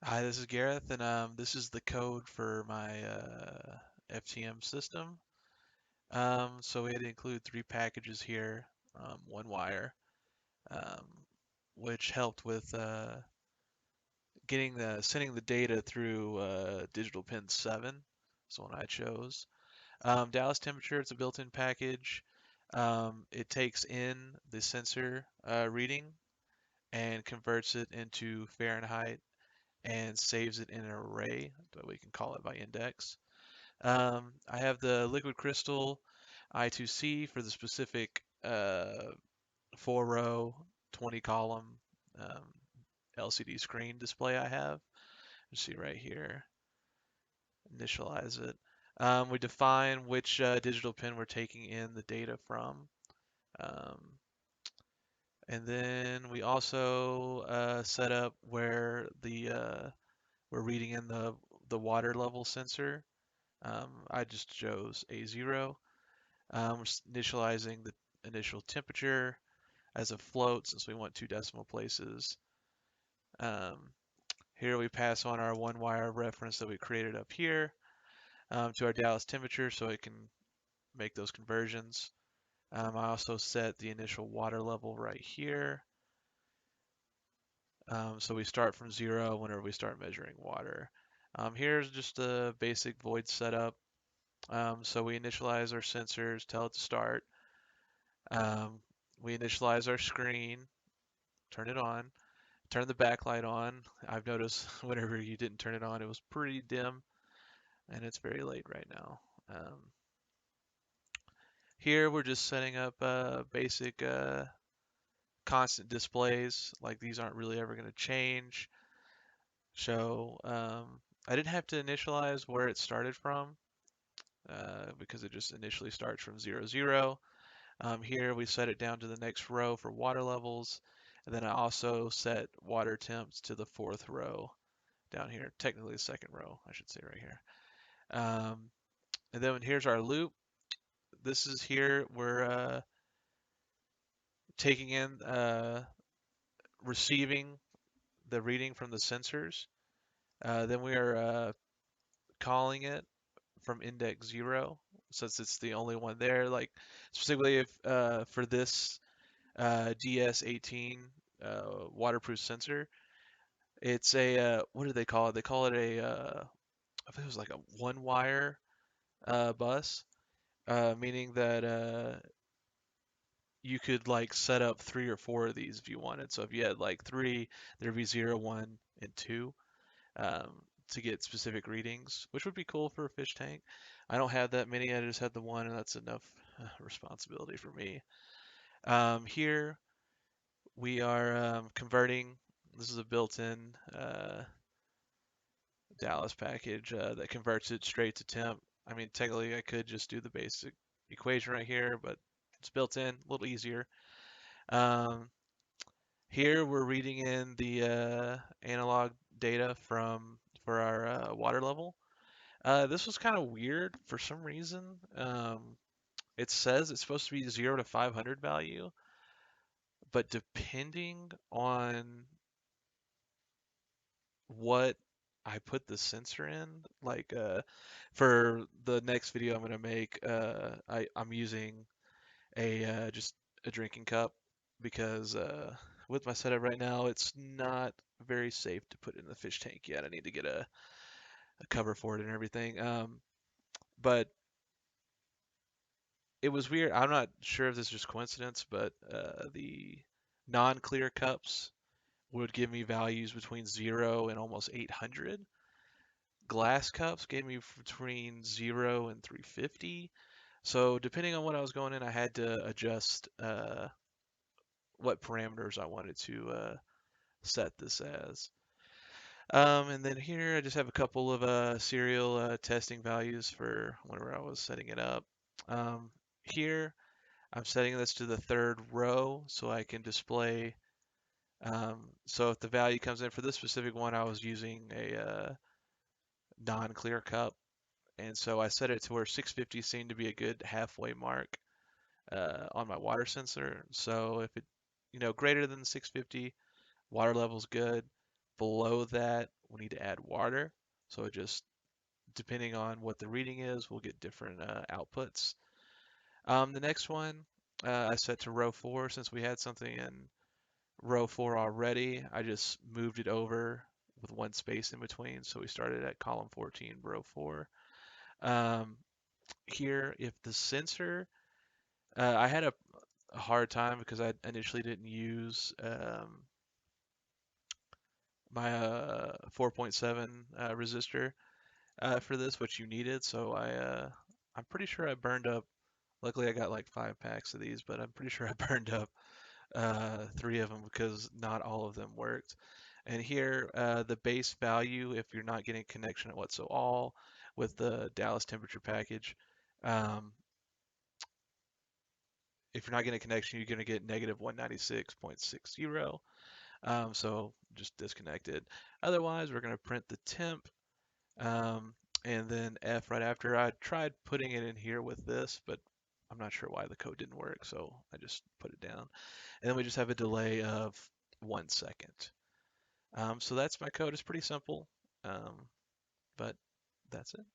Hi, this is Gareth, and this is the code for my FTM system. So we had to include three packages here, one wire, um, which helped with sending the data through digital pin 7. That's the one I chose. Dallas temperature, it's a built-in package. It takes in the sensor reading and converts it into Fahrenheit and saves it in an array that we can call it by index. I have the liquid crystal I2C for the specific 4 row, 20 column um, LCD screen display I have. You see right here, initialize it. We define which digital pin we're taking in the data from. Um, and then we also set up where we're reading in the water level sensor. I just chose A0. We're initializing the initial temperature as a float since we want 2 decimal places. Um, Here we pass on our one wire reference that we created up here to our Dallas temperature so it can make those conversions. I also set the initial water level right here. So we start from 0 whenever we start measuring water. Here's just a basic void setup. So we initialize our sensors, tell it to start. Um, we initialize our screen, turn it on, turn the backlight on. I've noticed whenever you didn't turn it on, it was pretty dim, and it's very late right now. Here we're just setting up basic constant displays. Like these aren't really ever going to change. So I didn't have to initialize where it started from because it just initially starts from 0, 0. Here we set it down to the next row for water levels. And then I also set water temps to the 4th row down here, technically the 2nd row, I should say right here. And then here's our loop. This is here we're taking in, receiving the reading from the sensors. Then we are calling it from index 0 since it's the only one there. Like specifically if for this DS18 waterproof sensor, it's a what do they call it? They call it a I think it was like a one wire bus, meaning that you could like set up 3 or 4 of these if you wanted. So if you had like three, there'd be 0, 1, and 2 to get specific readings, which would be cool for a fish tank. I don't have that many. I just had the one, and that's enough responsibility for me. Here we are converting. This is a built-in Dallas package that converts it straight to temp. I mean, technically, I could just do the basic equation right here, but it's built in, a little easier. Um, Here we're reading in the analog data for our water level. This was kind of weird for some reason. It says it's supposed to be 0 to 500 value, but depending on what I put the sensor in, like for the next video I'm gonna make, I'm using a just a drinking cup because with my setup right now, it's not very safe to put in the fish tank yet. I need to get a cover for it and everything. But it was weird. I'm not sure if this is just coincidence, but the non-clear cups would give me values between 0 and almost 800. Glass cups gave me between 0 and 350. So depending on what I was going in, I had to adjust what parameters I wanted to set this as. And then here I just have a couple of serial testing values for whenever I was setting it up. Here I'm setting this to the 3rd row so I can display. So if the value comes in for this specific one, I was using a non-clear cup. And so I set it to where 650 seemed to be a good halfway mark on my water sensor. So if it, greater than 650, water level's good. Below that we need to add water. So it just, depending on what the reading is, we'll get different outputs. The next one I set to row 4 since we had something in row 4 already. I just moved it over with one space in between. So we started at column 14, row 4. Um, Here, if the sensor, I had a hard time because I initially didn't use my 4.7 resistor for this, which you needed. So I'm pretty sure I burned up. Luckily, I got like 5 packs of these, but I'm pretty sure I burned up 3 of them because not all of them worked. And here, the base value, if you're not getting connection at what's so all with the Dallas temperature package, um, if you're not getting a connection, you're going to get negative 196.60. So just disconnect it. Otherwise, we're going to print the temp um, and then F right after. I tried putting it in here with this, but I'm not sure why the code didn't work, so I just put it down. And then we just have a delay of 1 second. So that's my code. It's pretty simple, but that's it.